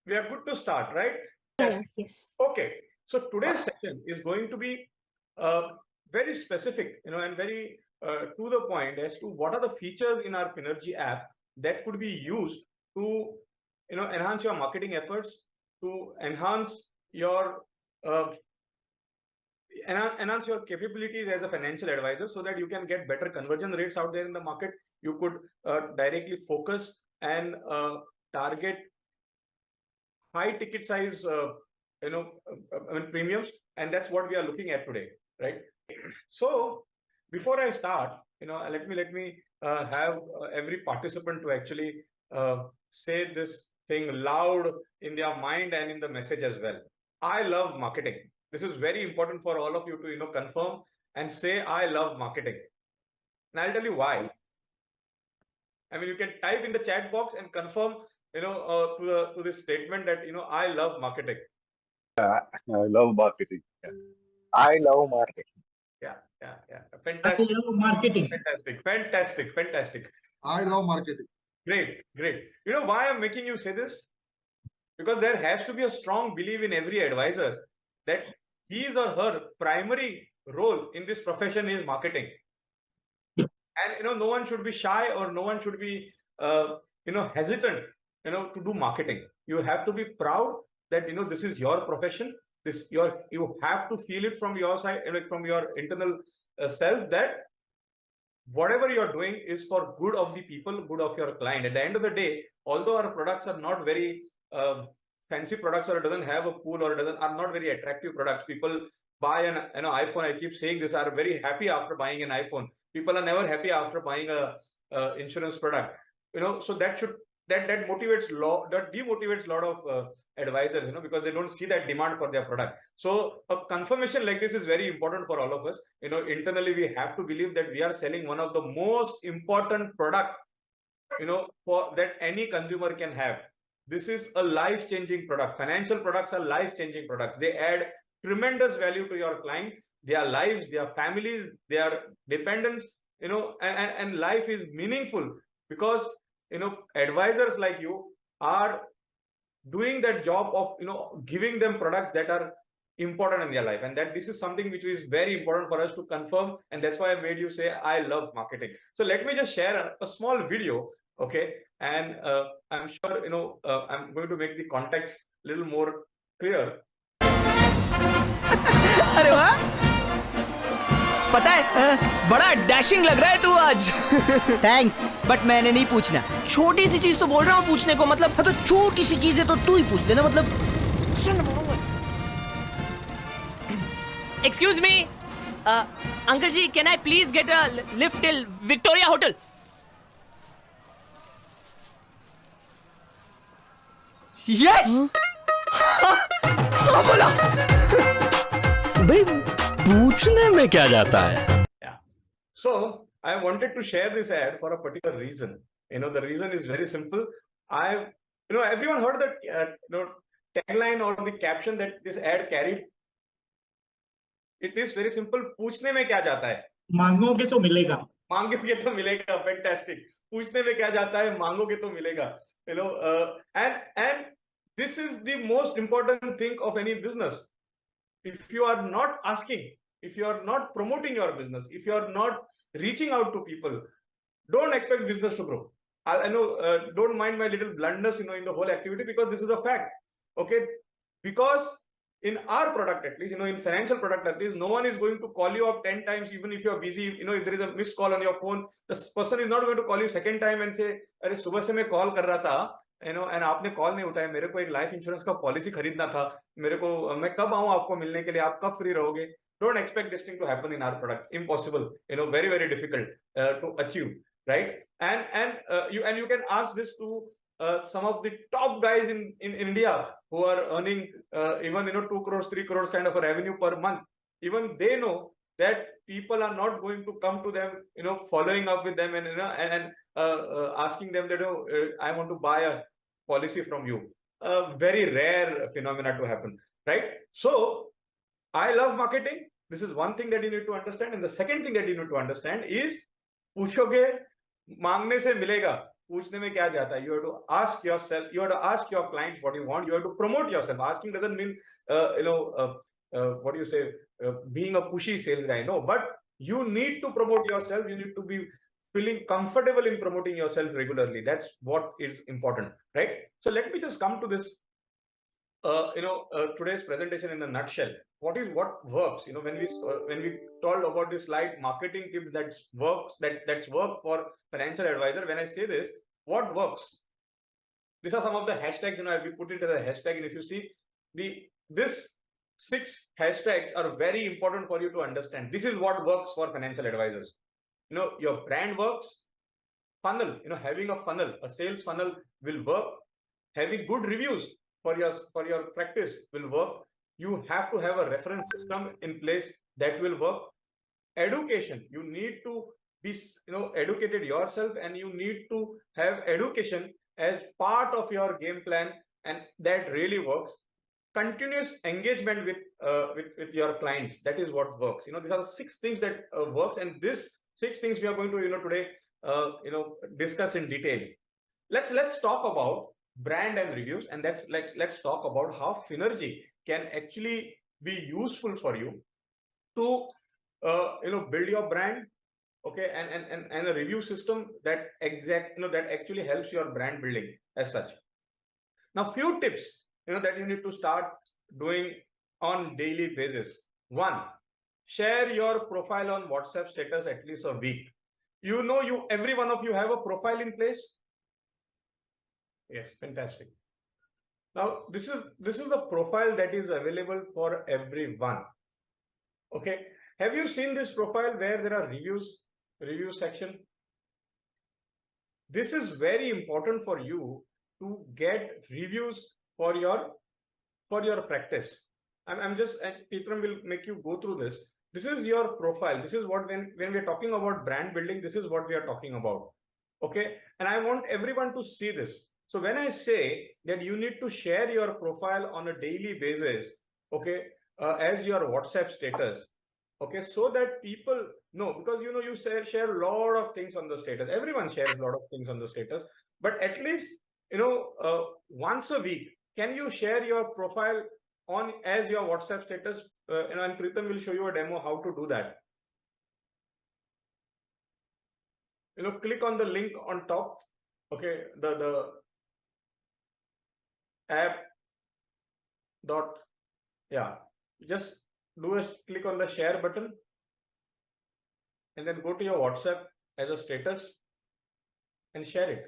we are good to start, right? Yeah, yes. Okay. So today's session is going to be very specific, and very to the point as to what are the features in our Finergy app that could be used to, enhance your marketing efforts, to uh, enhance your capabilities as a financial advisor, so that you can get better conversion rates out there in the market. You could directly focus and target high ticket size premiums, and that's what we are looking at today, right? So before I start, let me have every participant to actually say this thing loud in their mind and in the message as well. I love marketing. This is very important for all of you to confirm and say I love marketing, and I'll tell you why. I mean, you can type in the chat box and confirm, to this statement that I love marketing. I love marketing. Yeah. I love marketing. Yeah. I Fantastic. love marketing. Fantastic. I love marketing. Great. You know why I'm making you say this? Because there has to be a strong belief in every advisor that his or her primary role in this profession is marketing. And no one should be shy, or no one should be hesitant to do marketing. You have to be proud that this is your profession. You have to feel it from your side, like from your internal self, that whatever you're doing is for good of the people, good of your client. At the end of the day, although our products are not very fancy products, or it doesn't have a pool, or are not very attractive products, people buy an iPhone. I keep saying this, are very happy after buying an iPhone. People are never happy after buying a insurance product. So that demotivates a lot of advisors, because they don't see that demand for their product. So a confirmation like this is very important for all of us. Internally we have to believe that we are selling one of the most important product, for that any consumer can have. This is a life-changing product. Financial products are life-changing products. They add tremendous value to your client, their lives, their families, their dependents, and life is meaningful because advisors like you are doing that job of giving them products that are important in their life, and that this is something which is very important for us to confirm, and that's why I made you say I love marketing. So let me just share a small video, okay? And I'm sure I'm going to make the context a little more clear. अरे वाह, पता है बड़ा dashing लग रहा है तू आज। थैंक्स, बट मैंने नहीं पूछना। छोटी सी चीज तो बोल रहा हूँ पूछने को, मतलब हाँ तो छोटी सी चीज है तो तू ही पूछ लेना, मतलब। Excuse me uncle ji, can I please get a lift till Victoria hotel? Yes, हाँ बोला। भाई पूछने में क्या जाता है? Yeah. So I wanted to share this ad for a particular reason. The reason is very simple. Everyone heard the tagline or the caption that this ad carried. It is very simple. पूछने में क्या जाता है? मांगोगे तो मिलेगा। मांगोगे तो मिलेगा। Fantastic. पूछने में क्या जाता है? मांगोगे तो मिलेगा. And this is the most important thing of any business. If you are not asking, if you are not promoting your business, if you are not reaching out to people, don't expect business to grow. I know, don't mind my little bluntness, in the whole activity, because this is a fact. Okay, because in our product, at least, in financial product, at least, no one is going to call you up 10 times, even if you are busy. If there is a missed call on your phone, the person is not going to call you second time and say, "अरे सुबह से मैं call कर रहा था, and आपने call नहीं उठाया, मेरे को एक लाइफ इंश्योरेंस का पॉलिसी खरीदना था, मैं कब आऊं आपको मिलने के लिए, आप कब फ्री रहोगे?" Don't expect this thing to happen in our product. Impossible. Very, very difficult to achieve, right? And you can ask this to some of the top guys in India who are earning even 2 crores, 3 crores kind of a revenue per month. Even they know that people are not going to come to them, following up with them and asking them that I want to buy a policy from you. Very rare phenomena to happen, right? So I love marketing. This is one thing that you need to understand. And the second thing that you need to understand is, पूछोगे मांगने से मिलेगा. पूछने में क्या जाता है? You have to ask yourself, you have to ask your clients what you want. You have to promote yourself. Asking doesn't mean, what do you say, being a pushy sales guy. No, but you need to promote yourself. You need to be feeling comfortable in promoting yourself regularly. That's what is important, right? So let me just come to this, today's presentation in a nutshell. What works? When we told about this slide, marketing tips that's work for financial advisor. When I say this, what works? These are some of the hashtags. We put it as a hashtag, and if you see this 6 hashtags are very important for you to understand. This is what works for financial advisors. Your brand works. Funnel, having a funnel, a sales funnel will work. Having good reviews for your practice will work. You have to have a reference system in place that will work. Education, you need to be educated yourself, and you need to have education as part of your game plan, and that really works. Continuous engagement with your clients, that is what works. These are 6 things that works, and this 6 things we are going to today discuss in detail. Let's talk about brand and reviews, and let's talk about how Finergy can actually be useful for you to build your brand, okay, and a review system that actually helps your brand building as such. Now, few tips that you need to start doing on daily basis. 1, share your profile on WhatsApp status at least a week. Every one of you have a profile in place. Yes, fantastic. Now, this is the profile that is available for everyone. Okay, have you seen this profile where there are review section? This is very important for you to get reviews for your practice. I'm just, and Peetram will make you go through this. This is your profile. This is what, when we're talking about brand building, this is what we are talking about. Okay, and I want everyone to see this. So when I say that you need to share your profile on a daily basis, okay, as your WhatsApp status, okay, so that people know, because you share a lot of things on the status. Everyone shares a lot of things on the status, but at least once a week, can you share your profile on as your WhatsApp status? And Pritam will show you a demo how to do that. Click on the link on top. Okay, the app dot, yeah, just click on the share button and then go to your WhatsApp as a status and share it.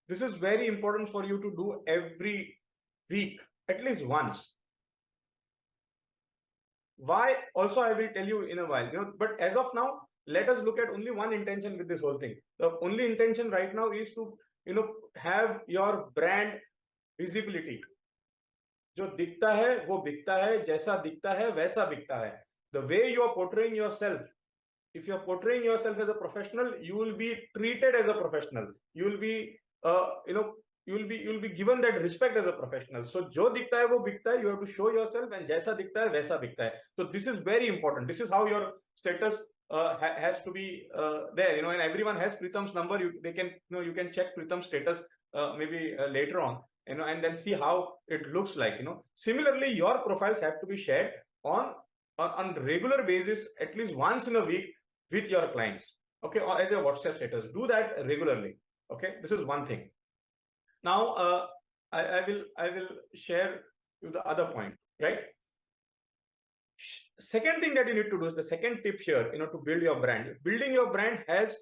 This is very important for you to do every week, at least once. Why? Also, I will tell you in a while. But as of now, let us look at only one intention with this whole thing. The only intention right now is to have your brand visibility. जो दिखता है वो बिकता है, जैसा दिखता है वैसा बिकता है. The way you are portraying yourself, if you are portraying yourself as a professional, you will be treated as a professional. You will be you will be given that respect as a professional. So जो दिखता है वो बिकता है. You have to show yourself, and जैसा दिखता है वैसा बिकता है. So this is very important. This is how your status has to be there. And everyone has Pritam's number. You can check Pritam's status maybe later on. And then see how it looks like. Similarly, your profiles have to be shared on regular basis, at least once in a week with your clients. Okay, or as a WhatsApp status. Do that regularly. Okay, this is one thing. Now, I will share you the other point, right? Second thing that you need to do is the second tip here, to build your brand. Building your brand has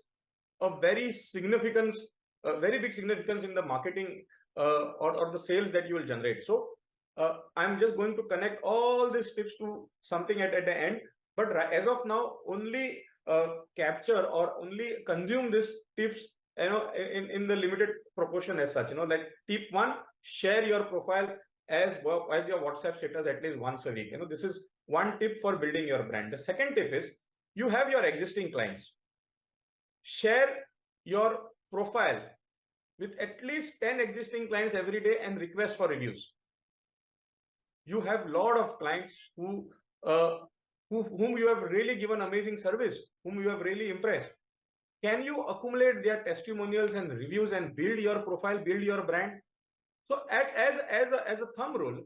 a very big significance in the marketing or the sales that you will generate. So I'm just going to connect all these tips to something at the end. But as of now, only capture or only consume these tips in the limited proportion as such. Like tip 1, share your profile as your WhatsApp status at least once a week. This is one tip for building your brand. The second tip is, you have your existing clients. Share your profile with at least 10 existing clients every day and request for reviews. You have a lot of clients whom you have really given amazing service, whom you have really impressed. can you accumulate their testimonials and reviews and build your profile, build your brand? So as a thumb rule,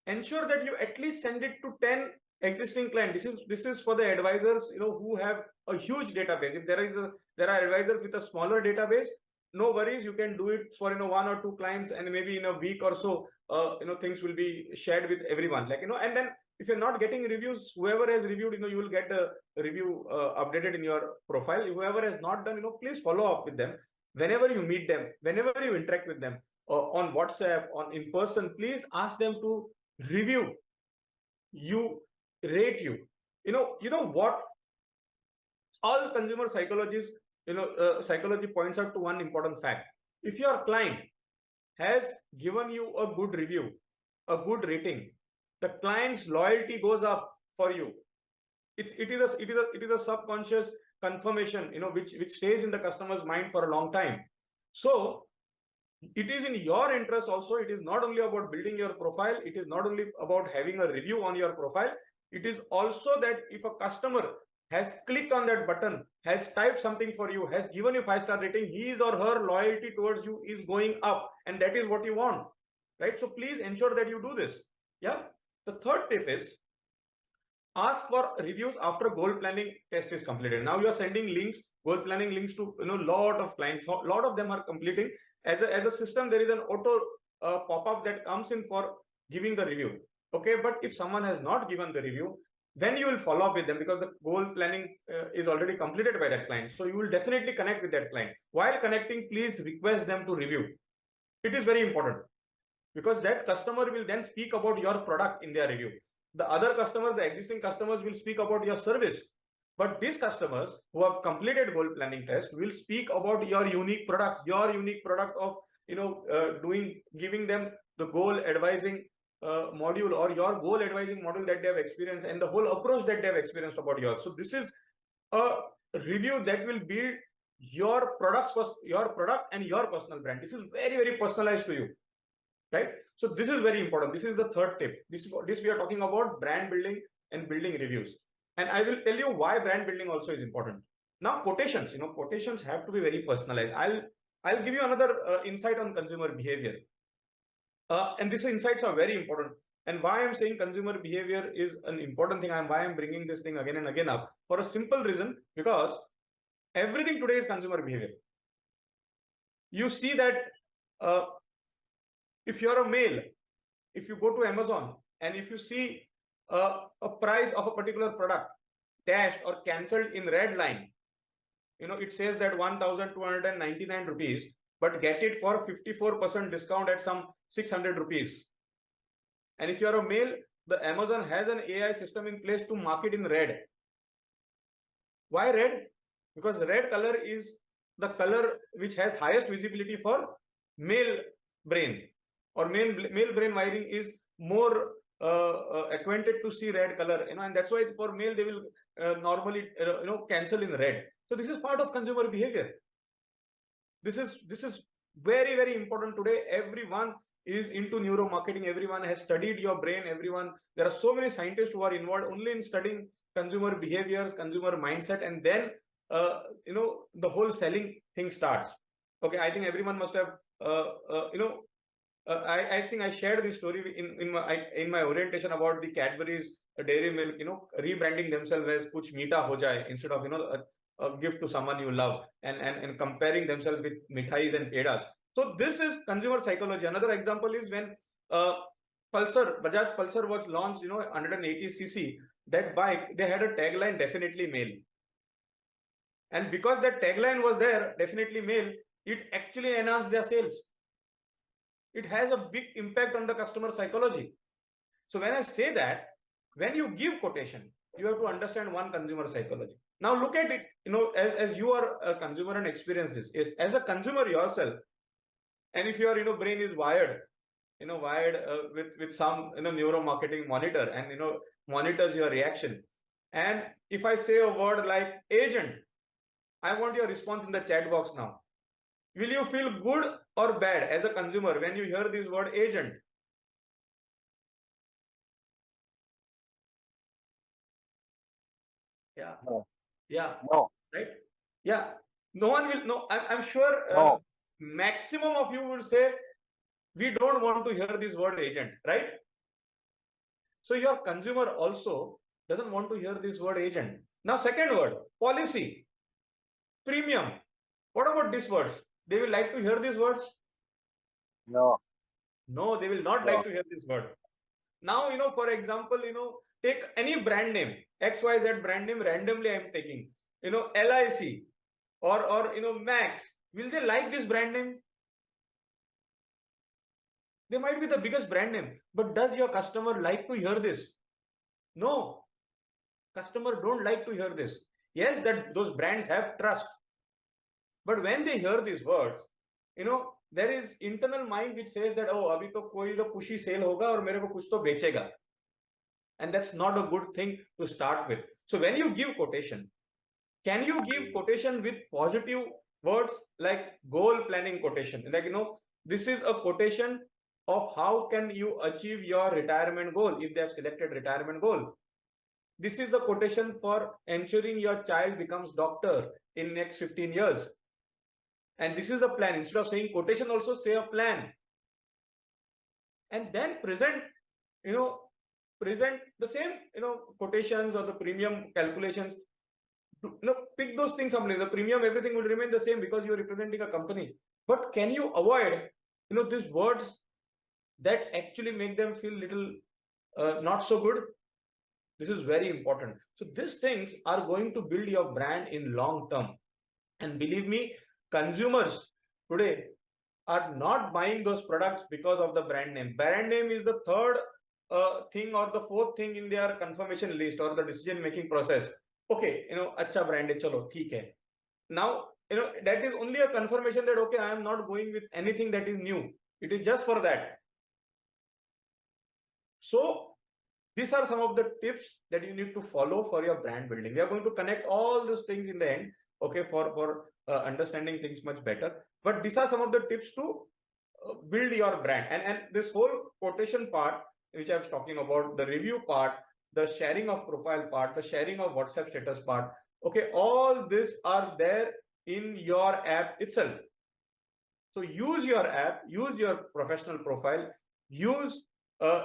ensure that you at least send it to 10 existing clients. This is for the advisors, who have a huge database. If there are advisors with a smaller database, no worries, you can do it for one or two clients, and maybe in a week or so, things will be shared with everyone. And then if you're not getting reviews, whoever has reviewed, you will get a review updated in your profile. Whoever has not done, please follow up with them whenever you meet them, whenever you interact with them, on WhatsApp, on in person. Please ask them to review you, rate you. You know what, all consumer psychologists, psychology points out to one important fact. If your client has given you a good review, a good rating, the client's loyalty goes up for you. It is a subconscious confirmation, which stays in the customer's mind for a long time. So it is in your interest also. It is not only about building your profile. It is not only about having a review on your profile. It is also that if a customer has clicked on that button, has typed something for you, has given you 5-star rating, his or her loyalty towards you is going up, and that is what you want, right? So please ensure that you do this. Yeah. The third tip is, ask for reviews after goal planning test is completed. Now you are sending links, goal planning links to lot of clients. A lot of them are completing. As a system, there is an auto pop-up that comes in for giving the review. Okay, but if someone has not given the review, then you will follow up with them, because the goal planning is already completed by that client. So you will definitely connect with that client. While connecting, please request them to review. It is very important, because that customer will then speak about your product in their review. The other customers, the existing customers, will speak about your service. But these customers who have completed goal planning test will speak about your unique product of, giving them the goal advising module, or your goal advising module that they have experienced, and the whole approach that they have experienced about yours. So this is a review that will build your product and your personal brand. This is very, very personalized to you, right? So this is very important. This is the third tip. This we are talking about brand building and building reviews. And I will tell you why brand building also is important. Now, quotations, quotations have to be very personalized. I'll give you another insight on consumer behavior. And these insights are very important. And why I'm saying consumer behavior is an important thing, and why I'm bringing this thing again and again up, for a simple reason, because everything today is consumer behavior. You see that if you're a male, if you go to Amazon, and if you see a price of a particular product dashed or cancelled in red line, it says that 1,299 rupees, but get it for 54% discount at some 600 rupees. And if you're a male, the Amazon has an AI system in place to mark it in red. Why red? Because red color is the color which has highest visibility for male brain, or male brain wiring is more acquainted to see red color, and that's why for male they will normally cancel in red. So this is part of consumer behavior. This is very, very important today. Everyone is into neuromarketing. Everyone has studied your brain. There are so many scientists who are involved only in studying consumer behaviors, consumer mindset, and then the whole selling thing starts. Okay, I think everyone must have I think I shared this story in my orientation about the Cadbury's Dairy Milk, rebranding themselves as Kuch Meeta Ho Jaye, instead of a gift to someone you love, and comparing themselves with mithais and pedas. So this is consumer psychology. Another example is when Bajaj Pulsar was launched, 180cc. That bike, they had a tagline, definitely male. And because that tagline was there, definitely male, it actually enhanced their sales. It has a big impact on the customer psychology. So when I say that, when you give quotation, you have to understand one consumer psychology. Now look at it, as you are a consumer and experience this, is as a consumer yourself, and if your brain is wired with some neuromarketing monitor, and monitors your reaction, and if I say a word like agent, I want your response in the chat box now. Will you feel good or bad as a consumer when you hear this word agent? Yeah. No. Yeah. No. Right? Yeah. No one will. No, I'm sure. No. Maximum of you will say we don't want to hear this word agent, right? So your consumer also doesn't want to hear this word agent. Now, second word, policy, premium. What about these words? They will like to hear these words? No. No, they will not No. like to hear this word. Now, for example, take any brand name, XYZ brand name, randomly I'm taking, LIC or Max. Will they like this brand name? They might be the biggest brand name, but does your customer like to hear this? No, customer don't like to hear this. Yes, that those brands have trust, but when they hear these words, there is internal mind which says that, oh, abhi to koi to pushy sale hoga aur mere ko kuch to bechega, and that's not a good thing to start with. So when you give quotation, can you give quotation with positive words like goal planning quotation? Like, this is a quotation of how can you achieve your retirement goal if they have selected retirement goal. This is the quotation for ensuring your child becomes doctor in next 15 years. And this is the plan. Instead of saying quotation, also say a plan. And then present the same, quotations or the premium calculations. Pick those things someplace. The premium, everything will remain the same because you're representing a company. But can you avoid, these words that actually make them feel little not so good? This is very important. So these things are going to build your brand in long term. And believe me, consumers today are not buying those products because of the brand name. Brand name is the third thing or the fourth thing in their confirmation list or the decision making process. Okay, acha brand hai, chalo, theek hai. Now, that is only a confirmation that, okay, I am not going with anything that is new. It is just for that. So these are some of the tips that you need to follow for your brand building. We are going to connect all those things in the end, okay, for understanding things much better. But these are some of the tips to build your brand. And this whole quotation part, which I was talking about, the review part, the sharing of profile part, the sharing of WhatsApp status part, okay, all these are there in your app itself. So use your app, use your professional profile, use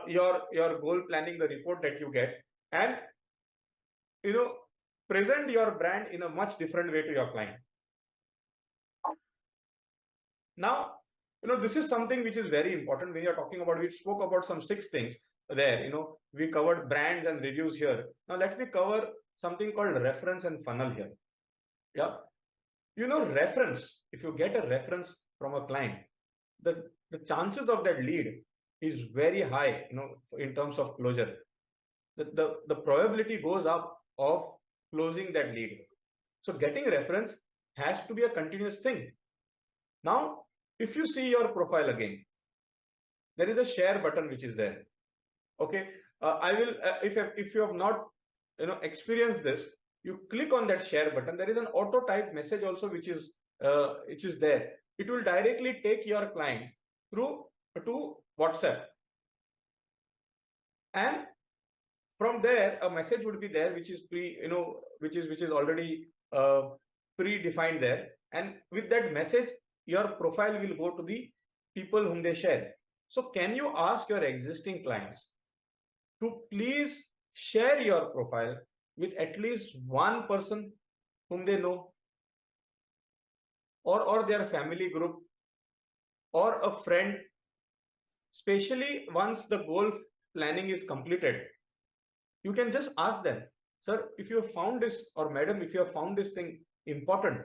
your goal planning, the report that you get, and present your brand in a much different way to your client. Now, this is something which is very important when you're talking about. We spoke about some 6 things there. We covered brands and reviews here. Now let me cover something called reference and funnel here. Yeah, reference. If you get a reference from a client, the chances of that lead is very high, in terms of closure. The probability goes up of closing that lead. So getting reference has to be a continuous thing. Now, if you see your profile again, there is a share button which is there. Okay, I will, if you have not, experienced this, you click on that share button. There is an auto type message also which is there. It will directly take your client through to WhatsApp, and from there a message would be there which is which is already predefined there, and with that message your profile will go to the people whom they share. So can you ask your existing clients to please share your profile with at least one person whom they know, or their family group, or a friend, especially once the goal planning is completed? You can just ask them, sir, if you have found this, or madam, if you have found this thing important,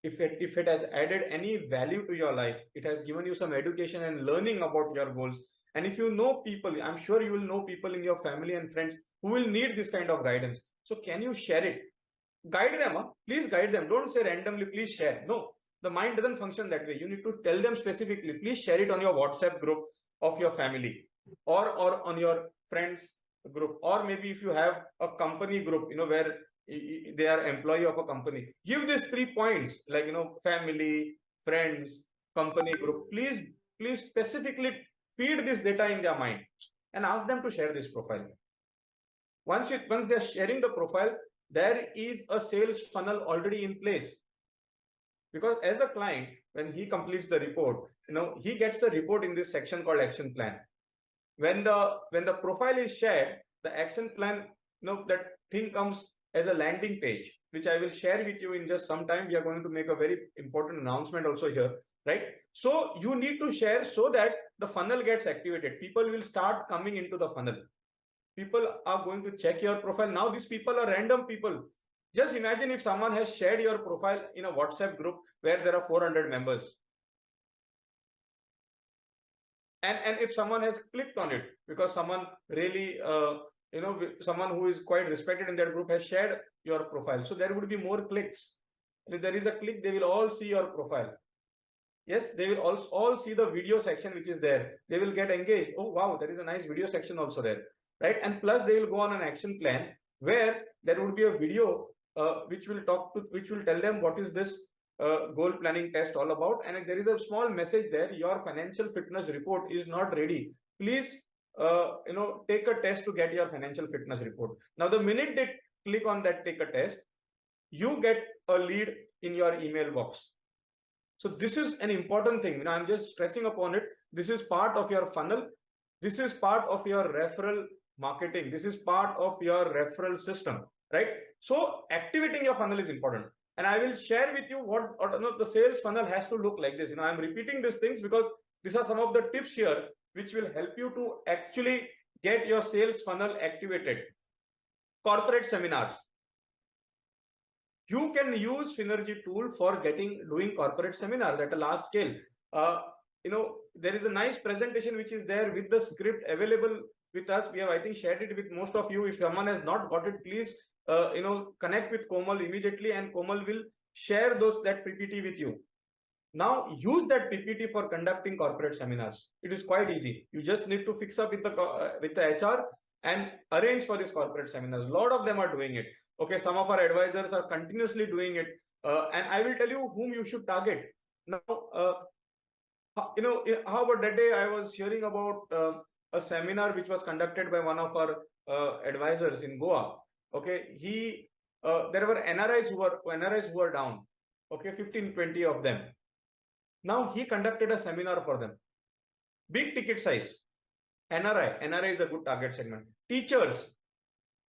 if it has added any value to your life, it has given you some education and learning about your goals, and if you know people, I'm sure you will know people in your family and friends who will need this kind of guidance. So can you share it? Guide them, please guide them. Don't say randomly, please share. No, the mind doesn't function that way. You need to tell them specifically, please share it on your WhatsApp group of your family, or on your friends group, or maybe if you have a company group, where they are employee of a company, give these 3 points, like, family, friends, company group. Please specifically feed this data in their mind and ask them to share this profile. Once they're sharing the profile, there is a sales funnel already in place. Because as a client, when he completes the report, he gets the report in this section called action plan. When the profile is shared, the action plan, that thing comes as a landing page, which I will share with you in just some time. We are going to make a very important announcement also here, right? So you need to share so that the funnel gets activated. People will start coming into the funnel. People are going to check your profile. Now these people are random people. Just imagine if someone has shared your profile in a WhatsApp group where there are 400 members. And if someone has clicked on it because someone really, someone who is quite respected in that group has shared your profile. So there would be more clicks. And if there is a click, they will all see your profile. Yes, they will also all see the video section which is there. They will get engaged. Oh, wow, there is a nice video section also there, right? And plus they will go on an action plan where there would be a video which will tell them what is this goal planning test all about. And there is a small message there: your financial fitness report is not ready. Please, take a test to get your financial fitness report. Now, the minute they click on that, take a test, you get a lead in your email box. So this is an important thing. I'm just stressing upon it. This is part of your funnel. This is part of your referral marketing. This is part of your referral system, right? So activating your funnel is important. And I will share with you what the sales funnel has to look like this. I'm repeating these things because these are some of the tips here which will help you to actually get your sales funnel activated. Corporate seminars. You can use Finergy tool for doing corporate seminars at a large scale. There is a nice presentation which is there with the script available with us. We have, I think, shared it with most of you. If someone has not got it, please, connect with Komal immediately, and Komal will share that PPT with you. Now, use that PPT for conducting corporate seminars. It is quite easy. You just need to fix up with the HR and arrange for these corporate seminars. A lot of them are doing it. Okay, some of our advisors are continuously doing it, and I will tell you whom you should target. Now, how about that day I was hearing about a seminar which was conducted by one of our advisors in Goa. Okay, there were NRIs who were down. Okay, 15-20 of them. Now he conducted a seminar for them. Big ticket size. NRI is a good target segment. Teachers,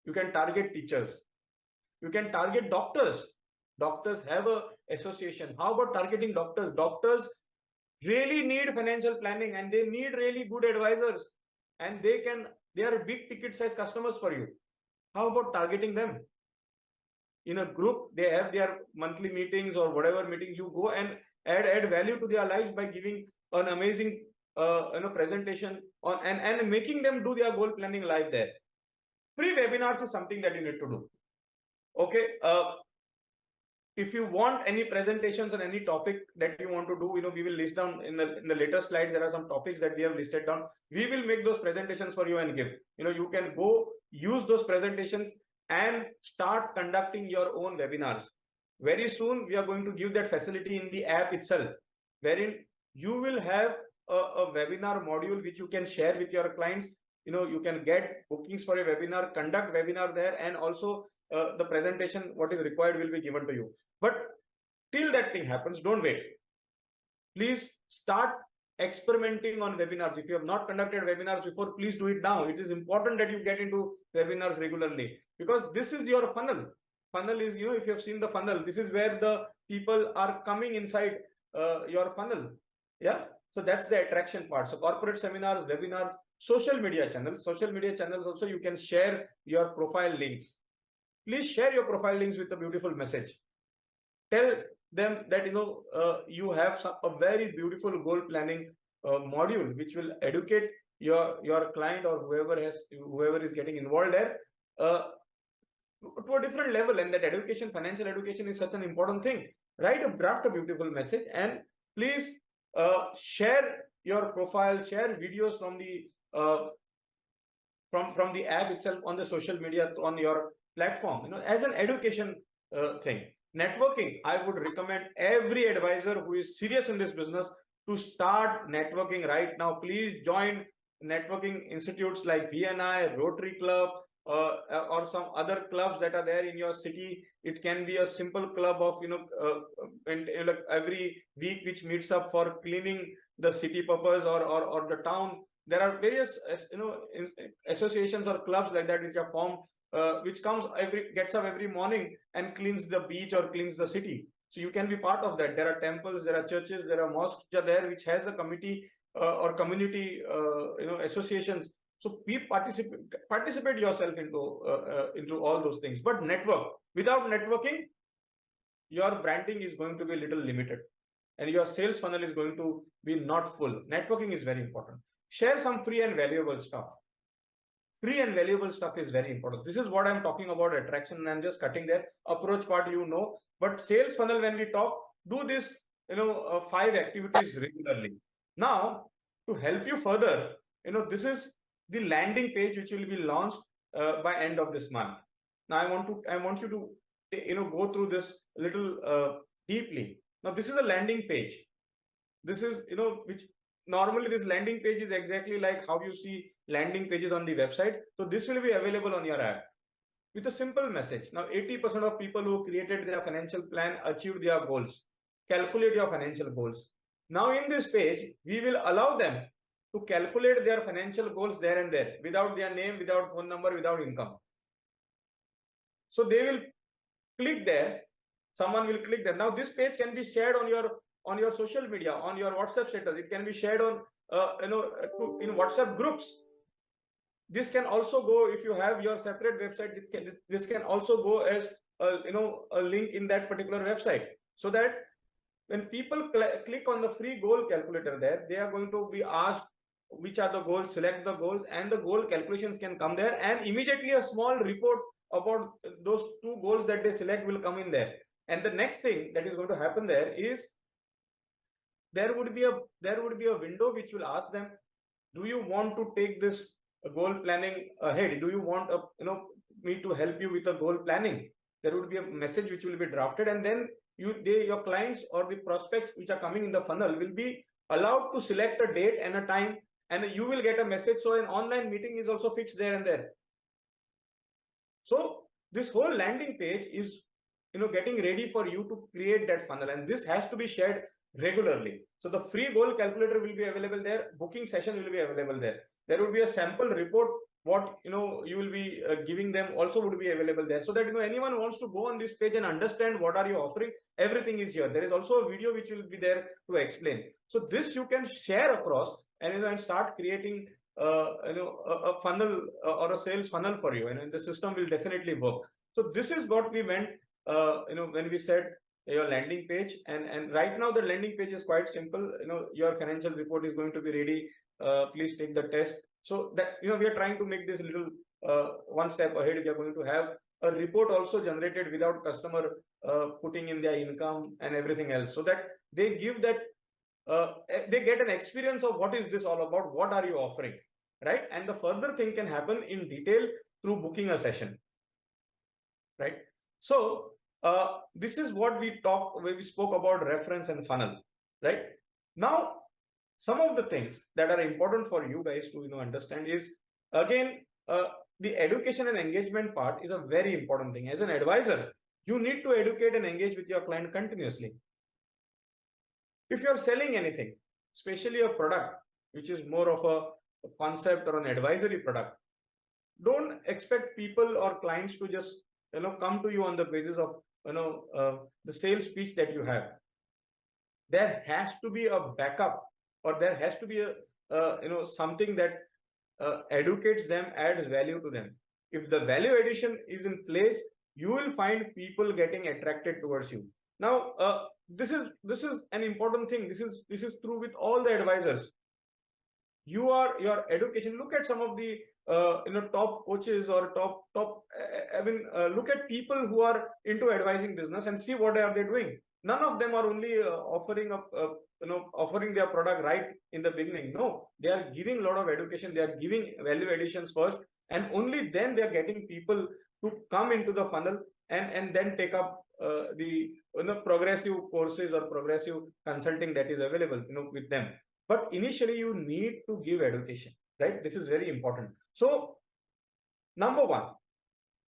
you can target teachers. You can target doctors. Doctors have a association. How about targeting doctors? Doctors really need financial planning and they need really good advisors, and they are big ticket size customers for you. How about targeting them? In a group, they have their monthly meetings or whatever meeting. You go and add value to their lives by giving an amazing presentation on and making them do their goal planning live there. Free webinars is something that you need to do. Okay, if you want any presentations on any topic that you want to do, we will list down in the later slides. There are some topics that we have listed down. We will make those presentations for you and give. You can go use those presentations and start conducting your own webinars. Very soon, we are going to give that facility in the app itself, wherein you will have a webinar module which you can share with your clients. You can get bookings for a webinar, conduct webinar there, and also the presentation, what is required, will be given to you. But till that thing happens, don't wait. Please start experimenting on webinars. If you have not conducted webinars before, please do it now. It is important that you get into webinars regularly, because this is your funnel. Funnel is, if you have seen the funnel, this is where the people are coming inside your funnel. Yeah. So that's the attraction part. So corporate seminars, webinars, social media channels. Social media channels also, you can share your profile links. Please share your profile links with a beautiful message. Tell them that you have a very beautiful goal planning module which will educate your client or whoever is getting involved there to a different level. And that education, financial education, is such an important thing. Draft a beautiful message, and please share your profile, share videos from the from the app itself on the social media, on your platform, as an education thing. Networking, I would recommend every advisor who is serious in this business to start networking right now. Please join networking institutes like BNI, Rotary Club, or some other clubs that are there in your city. It can be a simple club of like every week which meets up for cleaning the city purpose or the town. There are various associations or clubs like that which are formed, which gets up every morning and cleans the beach or cleans the city. So you can be part of that. There are temples, there are churches, there are mosques which are there, which has a committee or community associations. So we participate yourself into all those things. But network. Without networking, your branding is going to be a little limited, and your sales funnel is going to be not full. Networking is very important. Share some free and valuable stuff. Free and valuable stuff is very important. This is what I'm talking about, attraction, and I'm just cutting there. Approach part, but sales funnel, when we talk, do this 5 activities regularly. Now, to help you further, this is the landing page which will be launched by end of this month. Now I want you to go through this a little deeply. Now this is a landing page. This is which normally this landing page is exactly like how you see landing pages on the website. So this will be available on your app with a simple message. Now 80% of people who created their financial plan achieved their goals. Calculate your financial goals. Now in this page, we will allow them to calculate their financial goals there and there, without their name, without phone number, without income. So they will click there. Someone will click there. Now this page can be shared on your social media, on your WhatsApp status. It can be shared on in WhatsApp groups. This can also go, if you have your separate website, this can also go as a link in that particular website, so that when people click on the free goal calculator there, they are going to be asked which are the goals, select the goals, and the goal calculations can come there, and immediately a small report about those 2 goals that they select will come in there. And the next thing that is going to happen there is there would be a window which will ask them, do you want to take this goal planning ahead? Do you want me to help you with the goal planning? There would be a message which will be drafted, and then your clients or the prospects which are coming in the funnel will be allowed to select a date and a time, and you will get a message. So an online meeting is also fixed there and there. So this whole landing page is getting ready for you to create that funnel, and this has to be shared regularly. So the free goal calculator will be available there. Booking session will be available there. There will be a sample report what you will be giving them also would be available there, so that anyone wants to go on this page and understand what are you offering, everything is here. There is also a video which will be there to explain. So this you can share across and start creating a funnel or a sales funnel for you, and the system will definitely work. So this is what we meant when we said your landing page, and right now the landing page is quite simple. Your financial report is going to be ready. Please take the test. So that we are trying to make this little one step ahead. We are going to have a report also generated without customer putting in their income and everything else, so that they give that they get an experience of what is this all about, what are you offering, right? And the further thing can happen in detail through booking a session, right? So this is what we spoke about reference and funnel, right? Now some of the things that are important for you guys to understand is, again, the education and engagement part is a very important thing. As an advisor, you need to educate and engage with your client continuously. If you're selling anything, especially a product which is more of a concept or an advisory product, don't expect people or clients to just come to you on the basis of the sales pitch that you have. There has to be a backup, or there has to be a something that educates them, adds value to them. If the value addition is in place, you will find people getting attracted towards you. Now this is an important thing. This is true with all the advisors. Your education, look at some of the top coaches or top look at people who are into advising business and see what are they doing. None of them are only offering their product right in the beginning. No, they are giving a lot of education. They are giving value additions first, and only then they are getting people to come into the funnel and then take up the progressive courses or progressive consulting that is available with them. But initially you need to give education, right? This is very important. So Number one,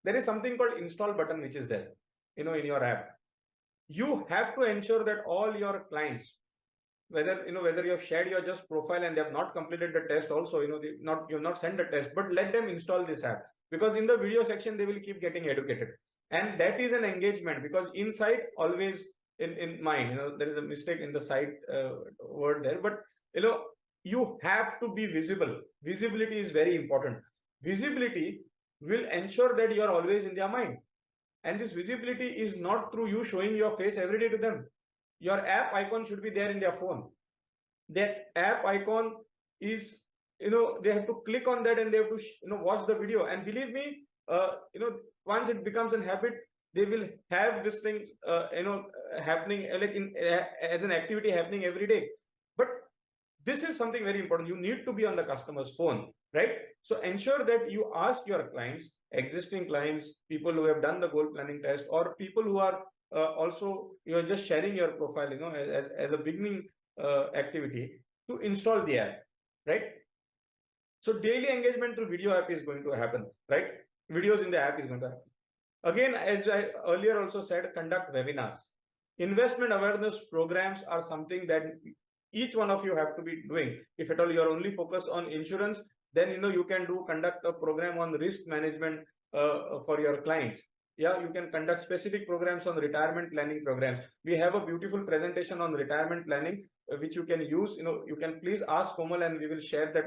there is something called install button, which is there, in your app. You have to ensure that all your clients, whether you have shared your just profile and they have not completed the test also, you've not sent the test, but let them install this app, because in the video section they will keep getting educated, and that is an engagement. Because inside, always in mind, there is a mistake in the site word there, but you have to be visible. Visibility is very important. Visibility will ensure that you are always in their mind, and this visibility is not through you showing your face every day to them. Your app icon should be there in their phone. That app icon is, they have to click on that and they have to watch the video. And believe me, once it becomes a habit, they will have this thing happening like as an activity happening every day. But this is something very important. You need to be on the customer's phone, right? So ensure that you ask your clients, existing clients, people who have done the goal planning test, or people who are also you're just sharing your profile, as a beginning activity, to install the app, right? So daily engagement through video app is going to happen, right? Videos in the app is going to happen. Again, as I earlier also said, conduct webinars. Investment awareness programs are something that each one of you have to be doing. If at all you are only focused on insurance, then you can conduct a program on risk management for your clients. Yeah, you can conduct specific programs on retirement planning programs. We have a beautiful presentation on retirement planning, which you can use. You can please ask Komal and we will share that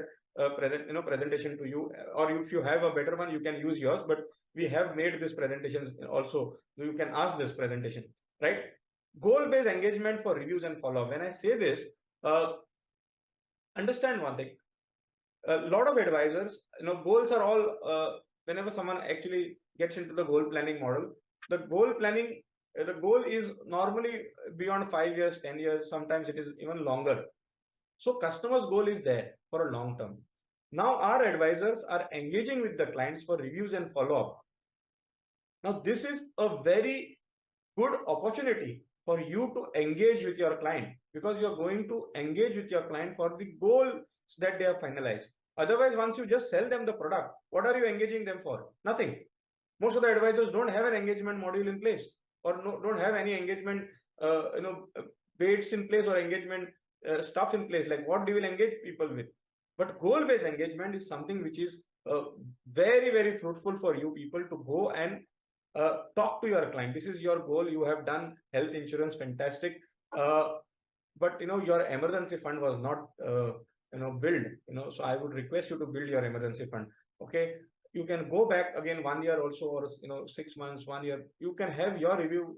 presentation to you. Or if you have a better one, you can use yours. But we have made this presentation also. So you can ask this presentation, right? Goal-based engagement for reviews and follow-up. When I say this, understand one thing. A lot of advisors, goals are all, whenever someone actually gets into the goal planning model, the goal is normally beyond 5 years, 10 years, sometimes it is even longer. So customer's goal is there for a long term. Now our advisors are engaging with the clients for reviews and follow-up. Now this is a very good opportunity for you to engage with your client, because you're going to engage with your client for the goals that they have finalized. Otherwise, once you just sell them the product, what are you engaging them for? Nothing. Most of the advisors don't have an engagement module in place, or don't have any engagement baits in place, or engagement stuff in place. Like, what do you will engage people with? But goal-based engagement is something which is very, very fruitful for you people to go and talk to your client. This is your goal. You have done health insurance, fantastic. But your emergency fund was not build, so I would request you to build your emergency fund. Okay, you can go back again 1 year also, or 6 months, 1 year. You can have your review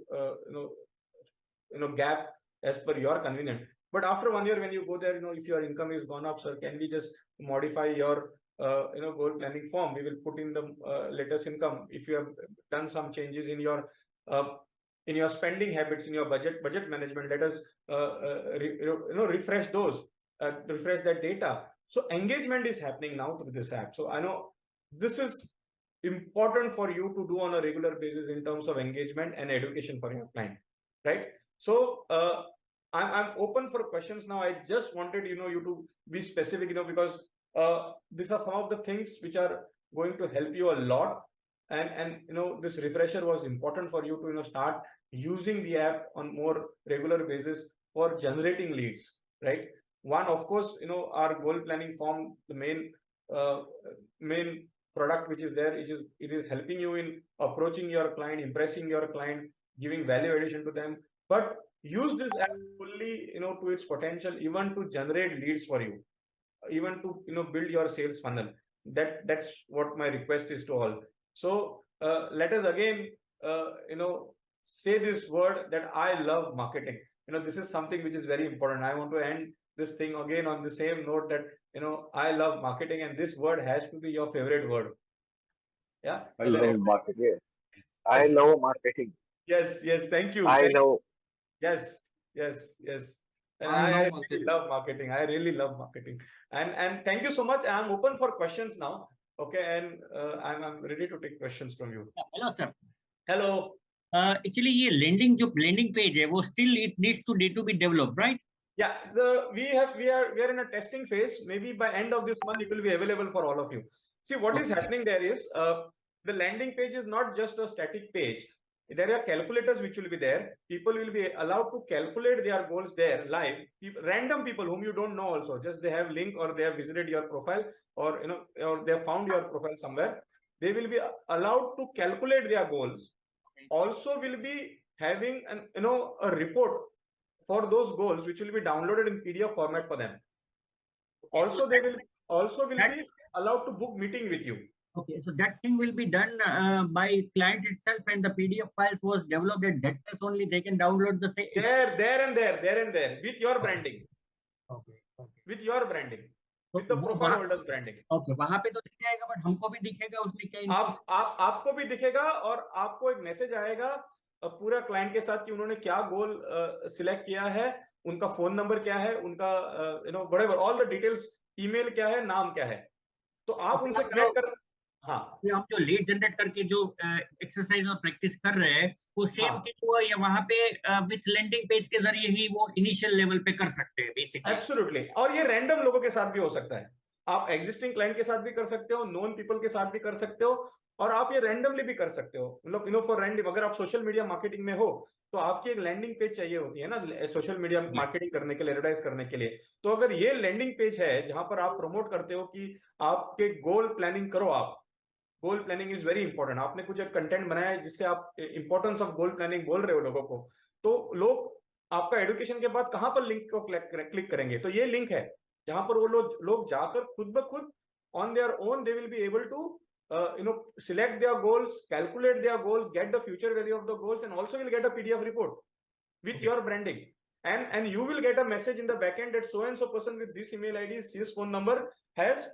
gap as per your convenience. But after 1 year, when you go there, if your income is gone up, sir, can we just modify your goal planning form? We will put in the latest income. If you have done some changes in your spending habits, in your budget management, let us refresh those. Refresh that data. So engagement is happening now through this app. So I know this is important for you to do on a regular basis in terms of engagement and education for your client, right? So I'm open for questions now. I just wanted you to be specific, because these are some of the things which are going to help you a lot. And this refresher was important for you to start using the app on more regular basis for generating leads, right? One, of course, our goal planning form, the main product which is there, it is helping you in approaching your client, impressing your client, giving value addition to them. But use this app fully, to its potential, even to generate leads for you, even to build your sales funnel. That's what my request is to all. So let us again say this word, that I love marketing. This is something which is very important. I want to end this thing again on the same note, that I love marketing, and this word has to be your favorite word. Yeah, I love marketing. Yes, I love marketing. Yes, thank you. I know. Yes. And I really love marketing. I really love marketing. And thank you so much. I'm open for questions now. Okay, and I'm ready to take questions from you. Hello, sir. Hello. Actually, ये lending page है, वो still it needs to be developed, right? Yeah, we are in a testing phase. Maybe by end of this month, it will be available for all of you. See, what is happening there is the landing page is not just a static page. There are calculators which will be there. People will be allowed to calculate their goals there live. Random people whom you don't know also, just they have link or they have visited your profile, or or they have found your profile somewhere. They will be allowed to calculate their goals. Also will be having an a report for those goals which will be downloaded in PDF format for them. Also, they will be allowed to book meeting with you. Okay, so that thing will be done by client itself, and the PDF files was developed at that place only. They can download the same. There and there with your branding. Okay. With your branding. तो With the profile holders branding. Okay, वहाँ पे तो दिख जाएगा, but हमको भी दिखेगा उसमें क्या आपको भी दिखेगा और आपको एक मैसेज आएगा पूरा क्लाइंट के साथ कि उन्होंने क्या गोल सिलेक्ट किया है, उनका फोन नंबर क्या है, उनका whatever all the details, email क्या है, नाम क्या है, तो आप उनसे कनेक्ट कर। हाँ, हम जो लीड जनरेट करके जो एक्सरसाइज और प्रैक्टिस कर रहे हैं वो सेम चीज हुआ या वहाँ पे विथ लैंडिंग पेज के जरिए ही वो इनिशियल लेवल पे कर सकते हैं बेसिकली। एब्सोल्युटली, और ये रैंडम लोगों के साथ भी हो सकता है। आप एग्जिस्टिंग क्लाइंट के साथ भी कर सकते हो, नॉन पीपल के साथ भी कर सकते हो, और आप ये रैंडमली भी कर सकते हो। मतलब फॉर रैंडम, अगर आप सोशल मीडिया मार्केटिंग में हो तो आपकी एक लैंडिंग पेज चाहिए होती है ना सोशल मीडिया मार्केटिंग करने के लिए, एडवर्टाइज करने के लिए। तो अगर ये लैंडिंग पेज है जहां पर आप प्रमोट करते हो कि आपके गोल प्लानिंग करो, आप goal planning is very important, आपने कुछ एक कंटेंट बनाया है जिससे आप इंपॉर्टेंस ऑफ गोल प्लानिंग बोल रहे हो लोगों को, तो लोग आपका एडुकेशन के बाद कहां पर लिंक को क्लिक करेंगे? तो ये लिंक है जहां पर वो लोग जाकर खुद ब खुद on their own they will be able to select their goals, calculate their goals, get the future value of the goals, and also will get a PDF report with your branding. And you will get a message in the backend that so and so person with this email ID, his phone number has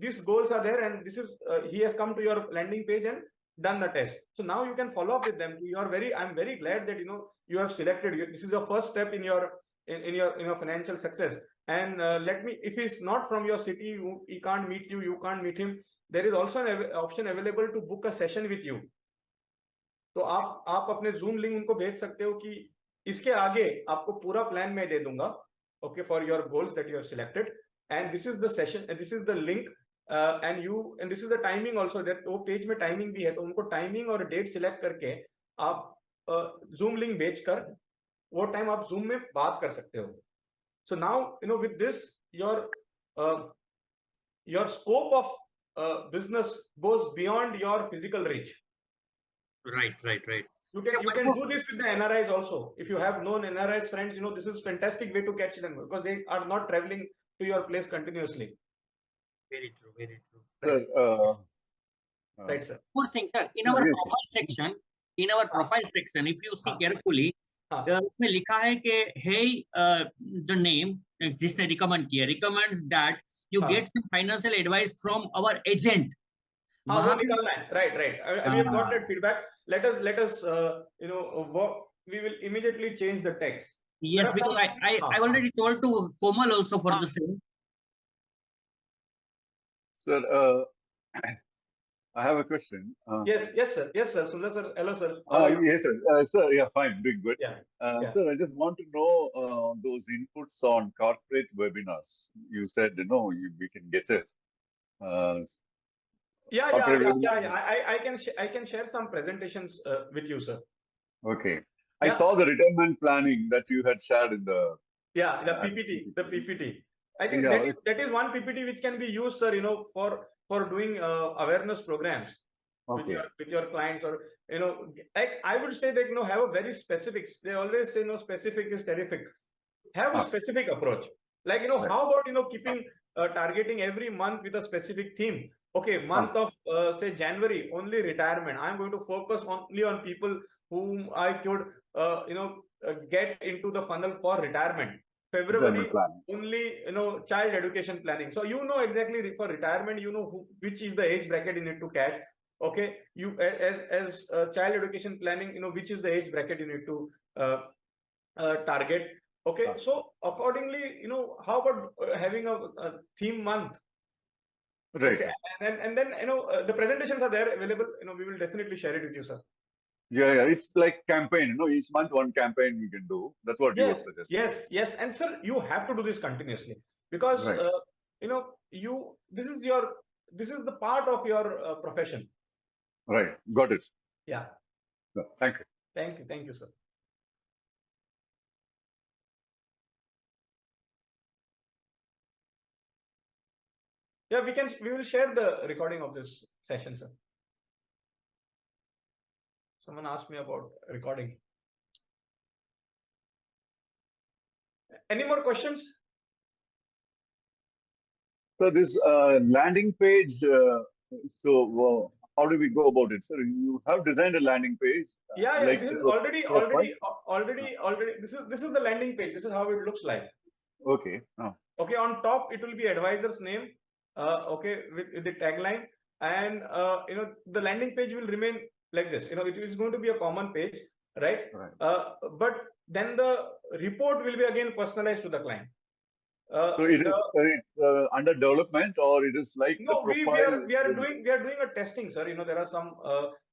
these goals are there, and this is he has come to your landing page and done the test. So now you can follow up with them. I'm very glad that you have selected. This is your first step in your financial success. And let me, if he's not from your city, he can't meet you, you can't meet him, there is also an option available to book a session with you. तो आप अपने Zoom link उनको भेज सकते हो कि इसके आगे आपको पूरा प्लान मैं दे दूंगा, okay, for your goals that you have selected, and this is the session and this is the link and this is the timing also, that वो पेज में टाइमिंग भी है, तो उनको टाइमिंग और डेट सिलेक्ट करके आप Zoom लिंक भेजकर वो टाइम आप Zoom में बात कर सकते हो। So now, with this, your scope of business goes beyond your physical reach. Right. You can do this with the NRIs also. If you have known NRIs friends, this is fantastic way to catch them because they are not traveling to your place continuously. Very true. Right, sir. One thing, sir, in our profile section, if you see carefully, उसमें लिखा है कि hey, the name जिसने recommends that you get some financial advice from our agent. वो निकालना है, right. We have got that feedback. Let us we will immediately change the text. Yes, because I already told to Komal also for the same. Sir, I have a question. Yes, sir. Sundar sir, hello, sir. Yes, sir. Sir, yeah, fine, doing good. Yeah. Sir, I just want to know those inputs on corporate webinars. You said, we can get it. Yeah. I can share some presentations with you, sir. Okay. I saw the retirement planning that you had shared in the... Yeah, the PPT. I think that is one PPT which can be used, sir, for doing awareness programs with your clients, or I would say that have a very specific. They always say specific is terrific. Have a specific approach. Like how about keeping targeting every month with a specific theme. Okay, month of say January only retirement. I'm going to focus only on people whom I could get into the funnel for retirement. February only child education planning. So exactly for retirement, which is the age bracket you need to catch. Okay, you as child education planning, which is the age bracket you need to target. Okay, so accordingly, how about having a theme month? Right. Okay. And then the presentations are there available. We will definitely share it with you, sir. Yeah. It's like campaign. Each month one campaign we can do. That's what you were Yes, suggesting. yes. And sir, you have to do this continuously because Right. this is the part of your profession. Right. Got it. Yeah. Thank you. Thank you, sir. Yeah, we will share the recording of this session, sir. Someone asked me about recording. Any more questions? So this landing page, how do we go about it, sir? You have designed a landing page. Yeah. Like This is profile? already. This is the landing page. This is how it looks like. Okay. Okay, on top it will be advisor's name. Okay, with the tagline, and the landing page will remain like this. It is going to be a common page, right? Right. But then the report will be again personalized to the client. So it's under development, or it is like No, the profile. we are doing a testing, sir. There are some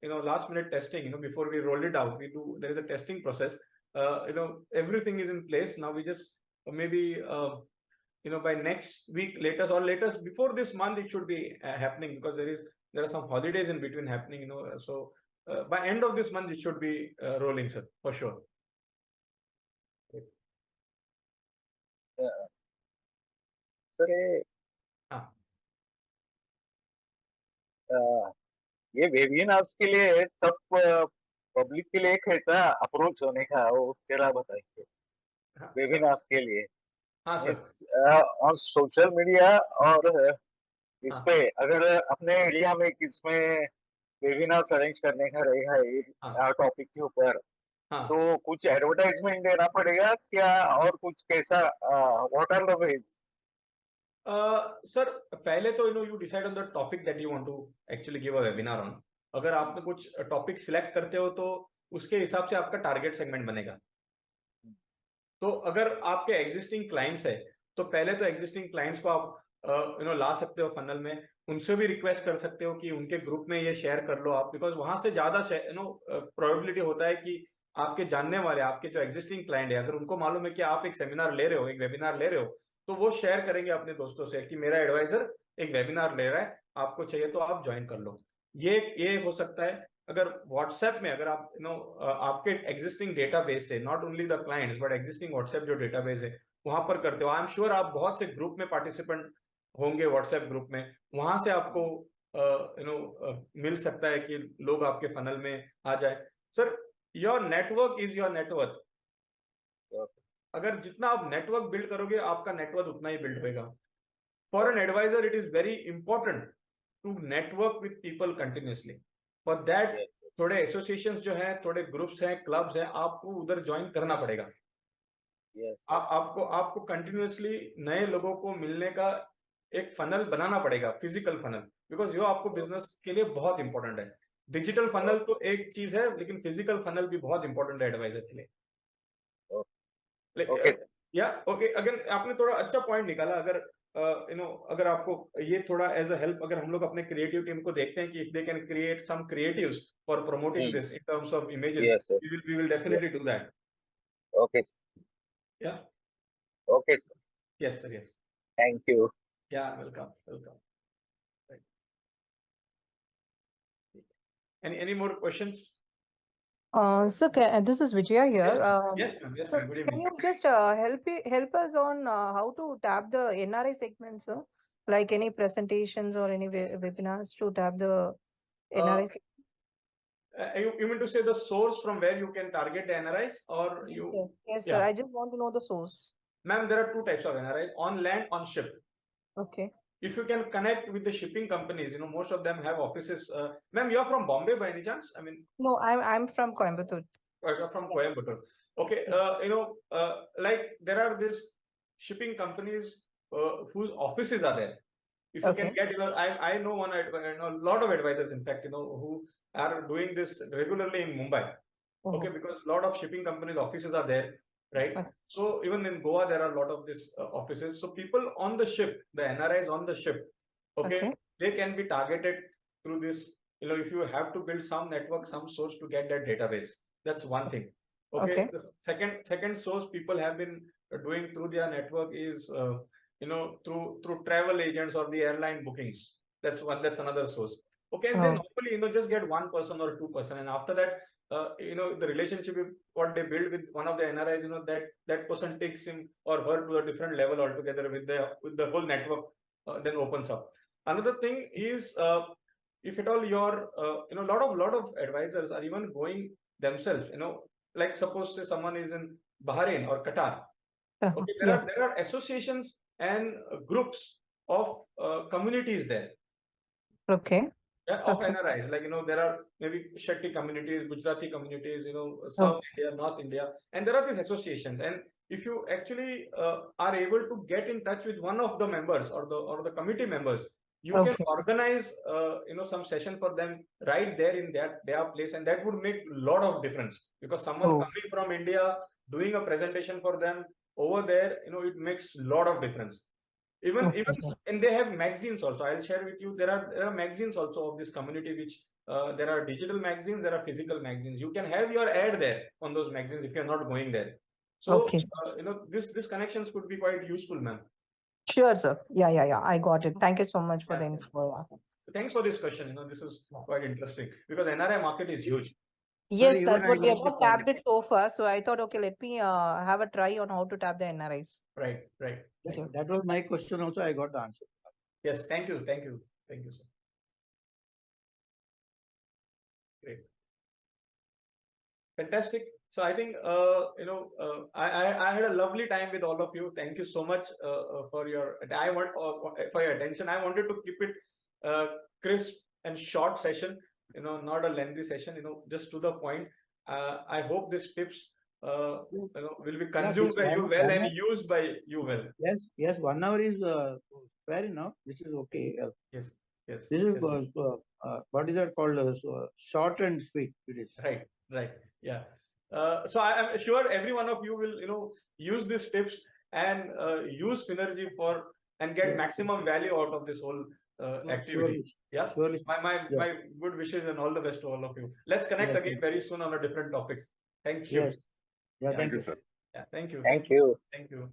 last minute testing. Before we roll it out, there is a testing process. Everything is in place now. We just maybe by next week latest before this month it should be happening, because there are some holidays in between happening. So by end of this month it should be rolling, sir, for sure. Sir ये webinars के लिए सब public के लिए कैसा approach होने का वो जरा बताइए वेबिनार्स के लिए। हाँ सर। ऑन सोशल मीडिया और इस पे अगर अपने एरिया में किसमें वेबिनार्स अरेंज करने का रहेगा टॉपिक के ऊपर, तो कुछ एडवर्टाइजमेंट देना पड़ेगा क्या, और कुछ कैसा, what are the ways? Sir पहले तो you decide on the topic that you want to actually give a webinar on. अगर आपने कुछ टॉपिक सिलेक्ट करते हो तो उसके हिसाब से आपका टारगेट सेगमेंट बनेगा। तो अगर आपके एग्जिस्टिंग क्लाइंट्स है तो पहले तो एग्जिस्टिंग क्लाइंट्स को आप ला सकते हो फनल में, उनसे भी रिक्वेस्ट कर सकते हो कि उनके ग्रुप में ये शेयर कर लो आप, बिकॉज वहां से ज्यादा प्रोबेबिलिटी होता है कि आपके जानने वाले, आपके जो एग्जिस्टिंग क्लाइंट है, अगर उनको मालूम है कि आप एक सेमिनार ले रहे हो, एक वेबिनार ले रहे हो, तो वो शेयर करेंगे अपने दोस्तों से कि मेरा एडवाइजर एक वेबिनार ले रहा है, आपको चाहिए तो आप ज्वाइन कर लो। ये हो सकता है। अगर व्हाट्सएप में अगर आप आपके एग्जिस्टिंग डेटाबेस से, not only the clients but existing WhatsApp जो डेटाबेस है वहां पर करते हो, आई एम श्योर आप बहुत से ग्रुप में पार्टिसिपेंट होंगे व्हाट्सएप ग्रुप में, वहां से आपको मिल सकता है कि लोग आपके फनल में आ जाए। Sir your network is your network. अगर जितना आप नेटवर्क बिल्ड करोगे आपका नेटवर्क उतना ही बिल्ड होगा। For an advisor it is very important to network with people continuously. For that थोड़े एसोसिएशंस जो है, थोड़े ग्रुप्स हैं, क्लब्स हैं, आपको उधर ज्वाइन करना पड़ेगा। आपको कंटिन्यूसली नए लोगों को मिलने का एक फनल बनाना पड़ेगा, फिजिकल फनल, बिकॉज ये आपको बिजनेस के लिए बहुत इंपॉर्टेंट है। डिजिटल फनल तो एक चीज है, लेकिन फिजिकल फनल भी बहुत इंपॉर्टेंट है एडवाइजर के लिए। ओके अगर आपने थोड़ा अच्छा पॉइंट निकाला। अगर अगर आपको ये थोड़ा एज अ हेल्प, अगर हम लोग अपने क्रिएटिव टीम को देखते हैं कि if they can create some creatives for promoting this in terms of images, we will definitely do that. Okay yeah okay sir, yes sir, yes, thank you. Yeah welcome. Any more questions? So this is Vijaya here. Yes, ma'am. Yes, So ma'am. Good can evening. you just help us on how to tap the NRI segment, sir? Like any presentations or any webinars to tap the NRI segment? You mean to say the source from where you can target the NRIs, or you? Yes, sir. I just want to know the source. Ma'am, there are two types of NRIs: on land, on ship. Okay. If you can connect with the shipping companies, most of them have offices. Ma'am, you're from Bombay by any chance? I mean, no, I'm from Coimbatore. You're from Coimbatore. Okay. Like there are these shipping companies whose offices are there. If you can get, I know a lot of advisors, in fact, who are doing this regularly in Mumbai. Okay, because a lot of shipping companies' offices are there. Right. So even in Goa, there are a lot of these offices. So people on the ship, the NRIs on the ship, okay, they can be targeted through this if you have to build some network, some source to get that database. That's one thing. Okay. The second source people have been doing through their network is through travel agents or the airline bookings. That's another source. Okay, and then normally just get one person or two person, and after that the relationship what they build with one of the NRIs, that person takes him or her to a different level altogether with the whole network then opens up. Another thing is if at all your lot of advisors are even going themselves, like suppose say someone is in Bahrain or Qatar. Okay, there are associations and groups of communities there. Okay. Yeah, of NRIs, like there are maybe Shetty communities, Gujarati communities, South India, North India, and there are these associations. And if you actually are able to get in touch with one of the members or the committee members, you can organize some session for them right there in their place, and that would make a lot of difference, because someone coming from India doing a presentation for them over there, it makes a lot of difference. Even and they have magazines also. I'll share with you. There are magazines also of this community, which there are digital magazines, there are physical magazines. You can have your ad there on those magazines if you're not going there. So this connections could be quite useful, ma'am. Sure, sir. Yeah. I got it. Thank you so much for the info. Thanks for this question. This is quite interesting because NRI market is huge. Yes, that's what we have not tapped it so far. So I thought, okay, let me have a try on how to tap the NRIs. Right. That was my question also. I got the answer. Yes, thank you, sir. Great. Fantastic. So I think I had a lovely time with all of you. Thank you so much for your attention. I wanted to keep it crisp and short session. Not a lengthy session. Just to the point. I hope these tips will be consumed by you well and used by you well. Yes. 1 hour is fair enough. This is okay. Yes. This is what is that called? Short and sweet. It is. Right. Yeah. So I'm sure every one of you will use these tips and use Finergy and get maximum value out of this whole activity. Surely. My good wishes and all the best to all of you. Let's connect again very soon on a different topic. Thank you. Yes. Yeah. Thank you, sir. Yeah. Thank you. Thank you. Thank you.